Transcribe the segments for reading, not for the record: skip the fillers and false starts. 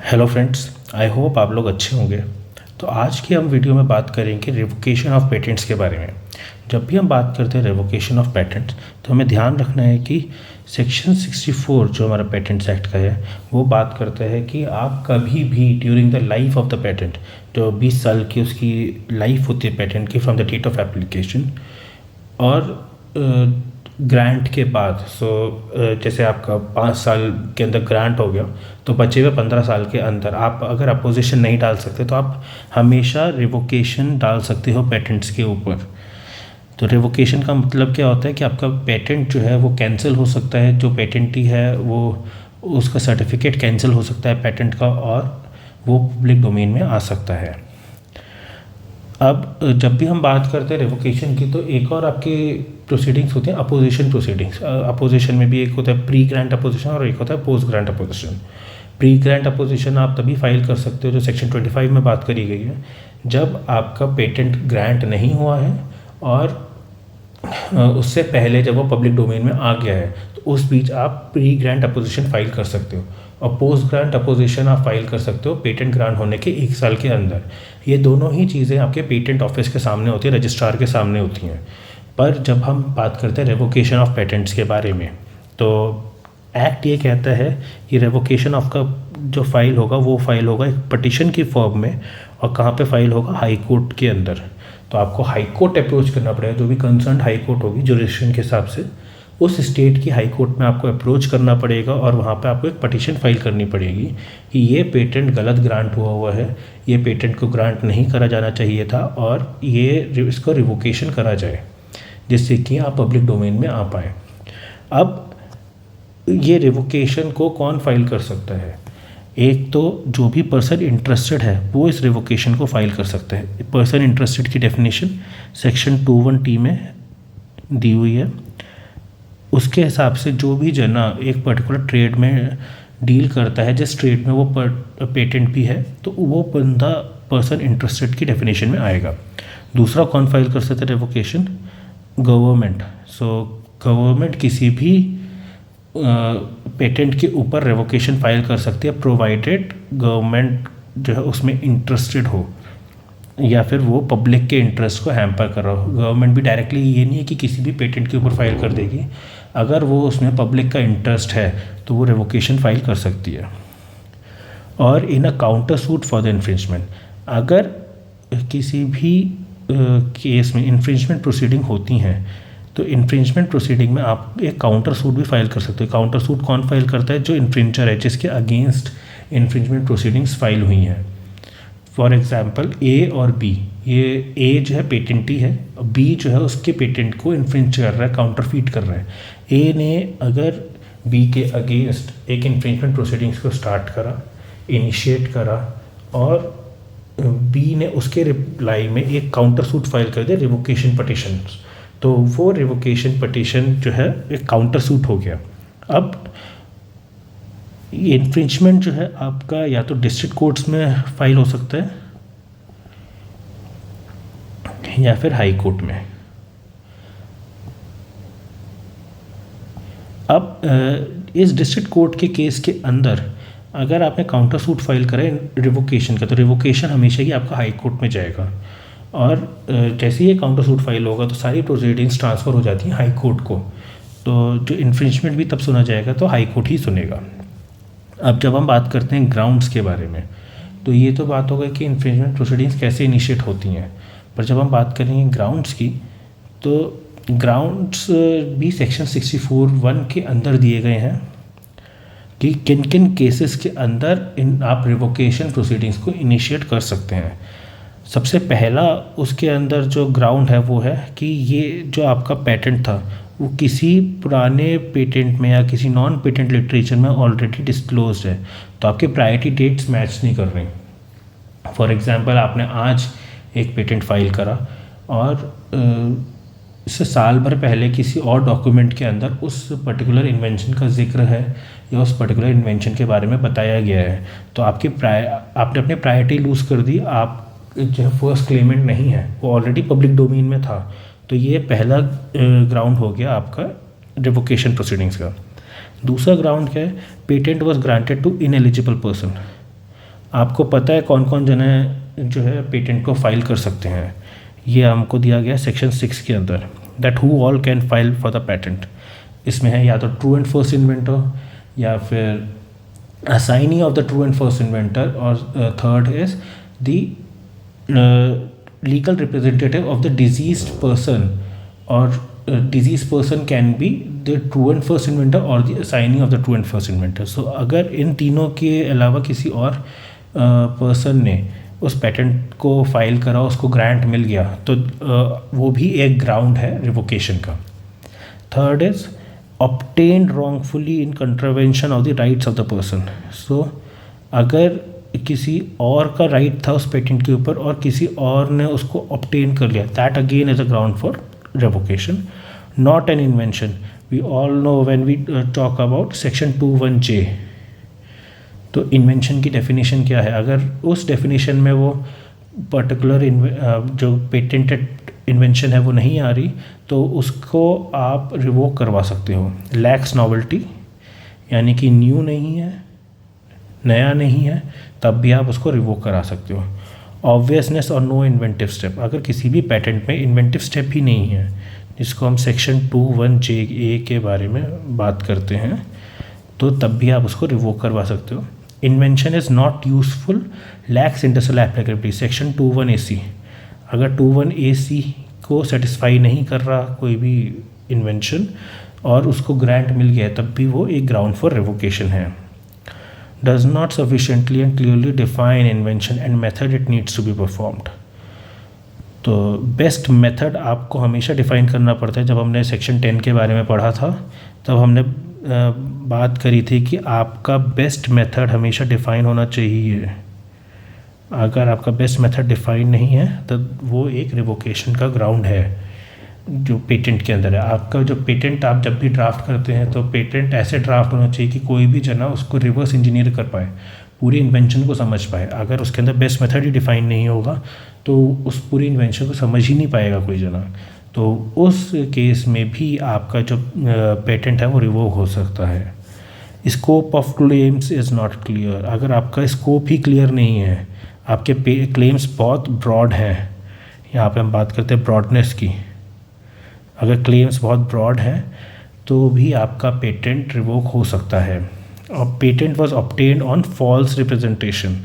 Hello friends, I hope आप लोग अच्छे होंगे। तो आज की हम वीडियो में बात करेंगे रिवोकेशन ऑफ पेटेंट्स के बारे में। जब भी हम बात करते हैं रिवोकेशन ऑफ पेटेंट्स तो हमें ध्यान रखना है कि सेक्शन 64 जो हमारा पेटेंट्स एक्ट का है वो बात करता है कि आप कभी भी during the life of the patent, जो 20 साल की उसकी लाइफ होती है पेटेंट की from the date of application और ग्रांट के बाद, जैसे आपका 5 साल के अंदर ग्रांट हो गया तो बचे हुए 15 साल के अंदर आप अगर अपोजिशन नहीं डाल सकते तो आप हमेशा रिवोकेशन डाल सकते हो पेटेंट्स के ऊपर। तो रिवोकेशन का मतलब क्या होता है कि आपका पेटेंट जो है वो कैंसिल हो सकता है, जो पेटेंटी है वो उसका सर्टिफिकेट कैंसिल हो सकता है पेटेंट का, और वो पब्लिक डोमेन में आ सकता है। अब जब भी हम बात करते हैं रिवोकेशन की तो एक और आपकी प्रोसीडिंग्स होती हैं अपोजिशन प्रोसीडिंग्स। अपोजिशन में भी एक होता है प्री ग्रांट अपोजिशन और एक होता है post grant opposition. Pre grant opposition आप तभी फाइल कर सकते हो, जो सेक्शन 25 में बात करी गई है, जब आपका पेटेंट ग्रांट नहीं हुआ है और उससे पहले जब वो पब्लिक डोमेन में आ गया है, तो उस बीच आप प्री ग्रांट अपोजिशन फाइल कर सकते हो। और पोस्ट ग्रांट अपोजिशन आप फाइल कर सकते हो पेटेंट ग्रांट होने के 1 साल के अंदर। ये दोनों ही चीज़ें आपके पेटेंट ऑफिस के सामने होती है, रजिस्ट्रार के सामने होती हैं। पर जब हम बात करते हैं रेवोकेशन ऑफ पेटेंट्स के बारे में, तो एक्ट ये कहता है कि रेवोकेशन ऑफ का जो फाइल होगा वो फाइल होगा एक पटिशन की फॉर्म में, और कहाँ पे फाइल होगा, हाई कोर्ट के अंदर। तो आपको हाई कोर्ट अप्रोच करना पड़ेगा, जो भी कंसर्न हाई कोर्ट होगी जुरिस्डिक्शन के हिसाब से, उस स्टेट की हाई कोर्ट में आपको अप्रोच करना पड़ेगा और वहाँ पे आपको एक पटिशन फाइल करनी पड़ेगी कि ये पेटेंट गलत ग्रांट हुआ है, ये पेटेंट को ग्रांट नहीं करा जाना चाहिए था और ये इसको रिवोकेशन करा जाए, जिससे कि आप पब्लिक डोमेन में आ पाए। अब ये रिवोकेशन को कौन फाइल कर सकता है? एक तो जो भी पर्सन इंटरेस्टेड है वो इस रिवोकेशन को फाइल कर सकता है। पर्सन इंटरेस्टेड की डेफिनेशन सेक्शन 21T में दी हुई है। उसके हिसाब से जो भी जना एक पर्टिकुलर ट्रेड में डील करता है, जिस ट्रेड में वो पेटेंट भी है, तो वो बंदा पर्सन इंटरेस्टेड की डेफिनेशन में आएगा। दूसरा कौन फाइल कर सकता है रिवोकेशन? गवर्नमेंट। गवर्नमेंट किसी भी पेटेंट के ऊपर रिवोकेशन फाइल कर सकती है, प्रोवाइडेड गवर्नमेंट जो है उसमें इंटरेस्टेड हो या फिर वो पब्लिक के इंटरेस्ट को हैम्पर कर रहा हो। गवर्नमेंट भी डायरेक्टली ये नहीं है कि किसी भी पेटेंट के ऊपर फाइल कर देगी, अगर वो उसमें पब्लिक का इंटरेस्ट है तो वो रिवोकेशन फाइल कर सकती है। और in a counter suit for the infringement, अगर किसी भी केस में इन्फ्रिंजमेंट प्रोसीडिंग होती हैं तो इन्फ्रिंजमेंट प्रोसीडिंग में आप एक काउंटर सूट भी फाइल कर सकते हो। काउंटर सूट कौन फाइल करता है? जो इन्फ्रिंजर है, जिसके अगेंस्ट इन्फ्रिंजमेंट प्रोसीडिंग्स फाइल हुई हैं। फॉर एग्जाम्पल ए और बी, ये ए जो है पेटेंटी है, बी जो है उसके पेटेंट को इन्फ्रिंज कर रहा है, काउंटरफीट कर रहा है। ए ने अगर बी के अगेंस्ट एक इन्फ्रिंजमेंट प्रोसीडिंग्स को स्टार्ट करा, इनिशिएट करा, और बी ने उसके रिप्लाई में एक काउंटर सूट फाइल कर दिया, रिवोकेशन पटिशन, तो वो रिवोकेशन पटिशन जो है एक काउंटर सूट हो गया। अब ये इन्फ्रिंजमेंट जो है आपका या तो डिस्ट्रिक्ट कोर्ट्स में फाइल हो सकता है या फिर हाई कोर्ट में। अब इस डिस्ट्रिक्ट कोर्ट के केस के अंदर अगर आपने काउंटर सूट फाइल करें रिवोकेशन का, तो रिवोकेशन हमेशा ही आपका हाई कोर्ट में जाएगा, और जैसे ही ये काउंटर सूट फाइल होगा तो सारी प्रोसीडिंग्स ट्रांसफ़र हो जाती हैं हाई कोर्ट को। तो जो इन्फ्रिंजमेंट भी तब सुना जाएगा तो हाई कोर्ट ही सुनेगा। अब जब हम बात करते हैं ग्राउंड्स के बारे में, तो ये तो बात हो गई कि इन्फ्रिंजमेंट प्रोसीडिंग्स कैसे इनिशिएट होती हैं, पर जब हम बात करेंगे ग्राउंड्स की, तो ग्राउंड्स भी सेक्शन 64(1) के अंदर दिए गए हैं कि किन किन केसेस के अंदर आप रिवोकेशन प्रोसीडिंग्स को इनिशिएट कर सकते हैं। सबसे पहला उसके अंदर जो ग्राउंड है वो है कि ये जो आपका पेटेंट था वो किसी पुराने पेटेंट में या किसी नॉन पेटेंट लिटरेचर में ऑलरेडी डिस्क्लोज है, तो आपके प्रायोरिटी डेट्स मैच नहीं कर रही। फॉर एग्जांपल, आपने आज एक पेटेंट फाइल करा और इससे साल भर पहले किसी और डॉक्यूमेंट के अंदर उस पर्टिकुलर इन्वेंशन का जिक्र है या उस पर्टिकुलर इन्वेंशन के बारे में बताया गया है, तो आपने अपनी प्रायोरिटी लूज़ कर दी। आप जो फर्स्ट क्लेमेंट नहीं है, वो ऑलरेडी पब्लिक डोमेन में था, तो ये पहला ग्राउंड हो गया आपका रिवोकेशन प्रोसीडिंग्स का। दूसरा ग्राउंड क्या है? Patent was granted to ineligible person. आपको पता है कौन कौन जने जो है पेटेंट को फाइल कर सकते हैं? ये हमको दिया गया सेक्शन 6 के अंदर, that who all can file for the patent. इसमें है या तो ट्रू एंड फर्स्ट इन्वेंटर, या फिर assignee of the true and first inventor, और third is the legal representative of the deceased person, or deceased person can be the true and first inventor or the assignee of the true and first inventor. So अगर इन तीनों के अलावा किसी और person ने उस patent को file करा, उसको ग्रांट मिल गया, तो वो भी एक ग्राउंड है रिवोकेशन का। Third is obtained wrongfully in contravention of the rights of the person. So अगर किसी और का राइट था उस पेटेंट के ऊपर और किसी और ने उसको ऑब्टेन कर लिया, that again is a ground for revocation. Not an invention, we all know when we talk about section 21J, तो इन्वेंशन की डेफिनेशन क्या है? अगर उस डेफिनेशन में वो पर्टिकुलर जो पेटेंटेड इन्वेंशन है वो नहीं आ रही, तो उसको आप रिवोक करवा सकते हो। लैक्स नॉवेल्टी, यानी कि न्यू नहीं है, नया नहीं है, तब भी आप उसको रिवोक करा सकते हो। ऑब्वियसनेस और नो इन्वेंटिव स्टेप, अगर किसी भी पेटेंट में इन्वेंटिव स्टेप ही नहीं है, जिसको हम सेक्शन 21JA के बारे में बात करते हैं, तो तब भी आप उसको रिवोक करवा सकते हो। Invention is not useful, lakhs industrial applicability, section 21AC। अगर 21AC को सेटिस्फाई नहीं कर रहा कोई भी इन्वेंशन और उसको ग्रांट मिल गया, तब भी वो एक ग्राउंड फॉर रिवोकेशन है। does not sufficiently and clearly define invention and method it needs to be performed. तो बेस्ट मेथड आपको हमेशा डिफ़ाइन करना पड़ता है। जब हमने सेक्शन 10 के बारे में पढ़ा था, तब हमने बात करी थी कि आपका बेस्ट मेथड हमेशा डिफ़ाइन होना चाहिए। अगर आपका बेस्ट मेथड डिफ़ाइन नहीं है, तब वो एक रिवोकेशन का ग्राउंड है जो पेटेंट के अंदर है। आपका जो पेटेंट आप जब भी ड्राफ्ट करते हैं, तो पेटेंट ऐसे ड्राफ्ट होना चाहिए कि कोई भी जना उसको रिवर्स इंजीनियर कर पाए, पूरी इन्वेंशन को समझ पाए। अगर उसके अंदर बेस्ट मेथड ही डिफाइन नहीं होगा, तो उस पूरी इन्वेंशन को समझ ही नहीं पाएगा कोई जना। तो उस केस में भी आपका जो पेटेंट है वो रिवोक हो सकता है। Scope of claims is not clear, अगर आपका स्कोप ही क्लियर नहीं है, आपके क्लेम्स बहुत ब्रॉड हैं, यहाँ पे हम बात करते हैं ब्रॉडनेस की। अगर क्लेम्स बहुत ब्रॉड हैं तो भी आपका पेटेंट रिवोक हो सकता है। और patent was obtained on false representation,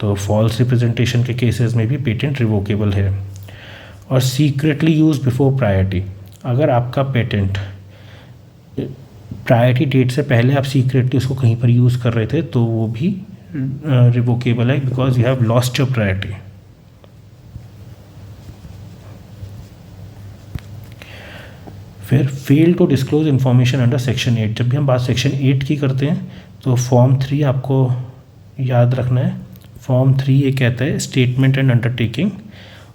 तो फॉल्स रिप्रेजेंटेशन के केसेस में भी पेटेंट रिवोकेबल है। और सीक्रेटली यूज बिफोर प्रायोरिटी, अगर आपका पेटेंट प्रायोरिटी डेट से पहले आप सीक्रेटली उसको कहीं पर यूज़ कर रहे थे, तो वो भी रिवोकेबल है, because you have lost your priority. फिर fail to disclose information under section 8, जब भी हम बात सेक्शन 8 की करते हैं, तो फॉर्म 3 आपको याद रखना है। फॉर्म 3 ये कहता है statement and undertaking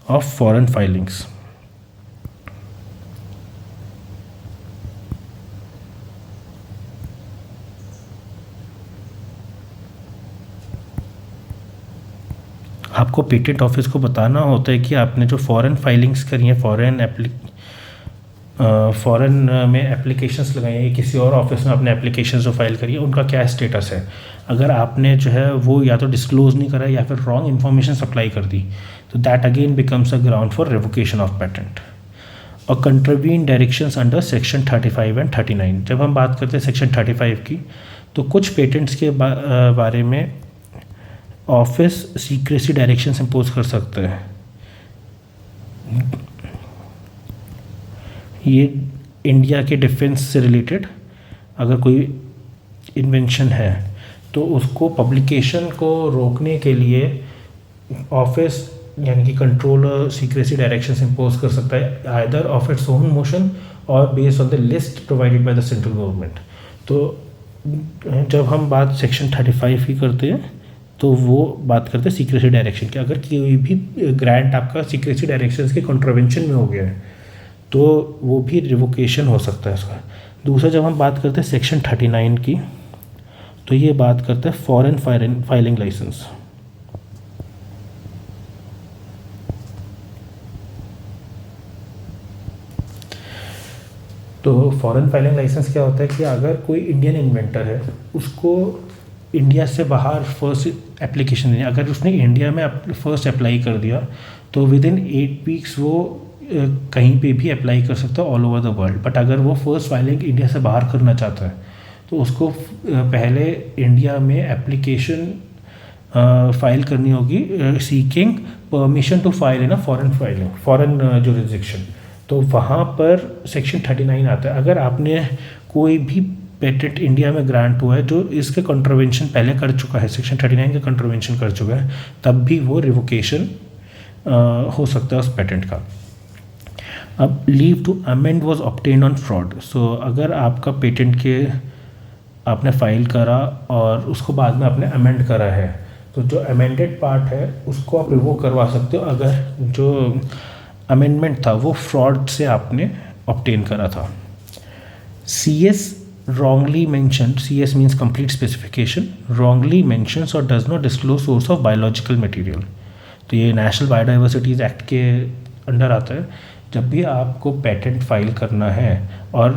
of foreign filings. आपको पेटेंट ऑफिस को बताना होता है कि आपने जो फॉरेन फाइलिंग्स करी हैं, फ़ॉरेन में एप्लीकेशंस लगाई हैं, किसी और ऑफिस में आपने एप्लीकेशंस जो फाइल करी है, उनका क्या स्टेटस है। अगर आपने जो है वो या तो डिस्क्लोज़ नहीं करा या फिर रॉन्ग इन्फॉर्मेशन सप्लाई कर दी, तो that again becomes a ground for revocation of patent. और कंट्रवीन डायरेक्शंस अंडर सेक्शन 35 एंड 39, जब हम बात करते हैं सेक्शन 35 की, तो कुछ पेटेंट्स के बारे में ऑफिस सीक्रेसी डायरेक्शंस इम्पोज कर सकता है। ये इंडिया के डिफेंस से रिलेटेड अगर कोई इन्वेंशन है, तो उसको पब्लिकेशन को रोकने के लिए ऑफिस यानी कि कंट्रोलर सीक्रेसी डायरेक्शंस इम्पोज कर सकता है, either of its own motion और based on the list provided by the central government. तो जब हम बात सेक्शन 35 की करते हैं, तो वो बात करते हैं सीक्रेसी डायरेक्शन की। अगर कोई भी ग्रांट आपका सीक्रेसी डायरेक्शंस के कॉन्ट्रवेंशन में हो गया है, तो वो भी रिवोकेशन हो सकता है इसका। दूसरा, जब हम बात करते हैं सेक्शन 39 की, तो ये बात करते हैं फॉरेन फाइलिंग लाइसेंस। तो फॉरेन फाइलिंग लाइसेंस क्या होता है कि अगर कोई इंडियन इन्वेंटर है, उसको इंडिया से बाहर फर्स्ट एप्लीकेशन देनी, अगर उसने इंडिया में फर्स्ट अप्लाई कर दिया तो विद इन 8 वीक्स वो कहीं पे भी अप्लाई कर सकता है all over the world. But अगर वो फर्स्ट फाइलिंग इंडिया से बाहर करना चाहता है तो उसको पहले इंडिया में एप्लीकेशन फाइल करनी होगी seeking permission to file in a foreign jurisdiction. तो वहाँ पर सेक्शन 39 आता है। अगर आपने कोई भी पेटेंट इंडिया में ग्रांट हुआ है जो इसके कंट्रोवेंशन पहले कर चुका है, सेक्शन 39 का कंट्रोवेंशन कर चुका है, तब भी वो रिवोकेशन हो सकता है उस पेटेंट का। अब leave to amend was obtained on fraud. So अगर आपका पेटेंट के आपने फाइल करा और उसको बाद में आपने अमेंड करा है, तो जो अमेंडेड पार्ट है उसको आप रिवोक करवा सकते हो अगर जो अमेंडमेंट था वो फ्रॉड से आपने ऑब्टेन करा था। CS wrongly mentioned, CS means complete specification, wrongly mentions or does not disclose source of biological material। तो ये नेशनल बायोडाइवर्सिटीज़ एक्ट के अंडर आता है। जब भी आपको पेटेंट फाइल करना है और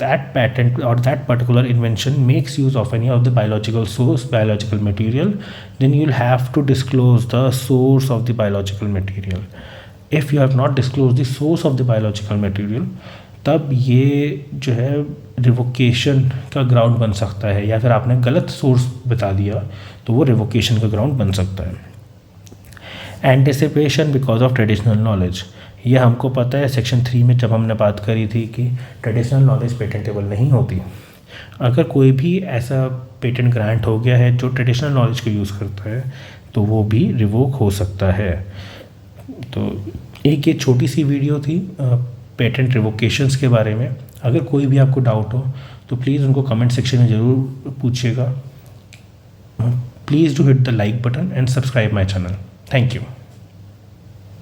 दैट पेटेंट और that particular invention makes use of any of the biological source, biological material, then you will have to disclose the source of the biological material. If you have not disclose the source of the biological material, तब ये जो है revocation का ground बन सकता है, या फिर आपने गलत सोर्स बता दिया तो वो रिवोकेशन का ग्राउंड बन सकता है। Anticipation because of traditional knowledge, ये हमको पता है सेक्शन 3 में जब हमने बात करी थी कि ट्रेडिशनल नॉलेज पेटेंटेबल नहीं होती। अगर कोई भी ऐसा पेटेंट ग्रांट हो गया है जो ट्रेडिशनल नॉलेज को यूज़ करता है तो वो भी रिवोक हो सकता है। तो एक ये छोटी सी वीडियो थी पेटेंट रिवोकेशंस के बारे में। अगर कोई भी आपको डाउट हो तो प्लीज़ उनको कमेंट सेक्शन में ज़रूर पूछिएगा। Please do hit the like button and subscribe my channel. Thank you.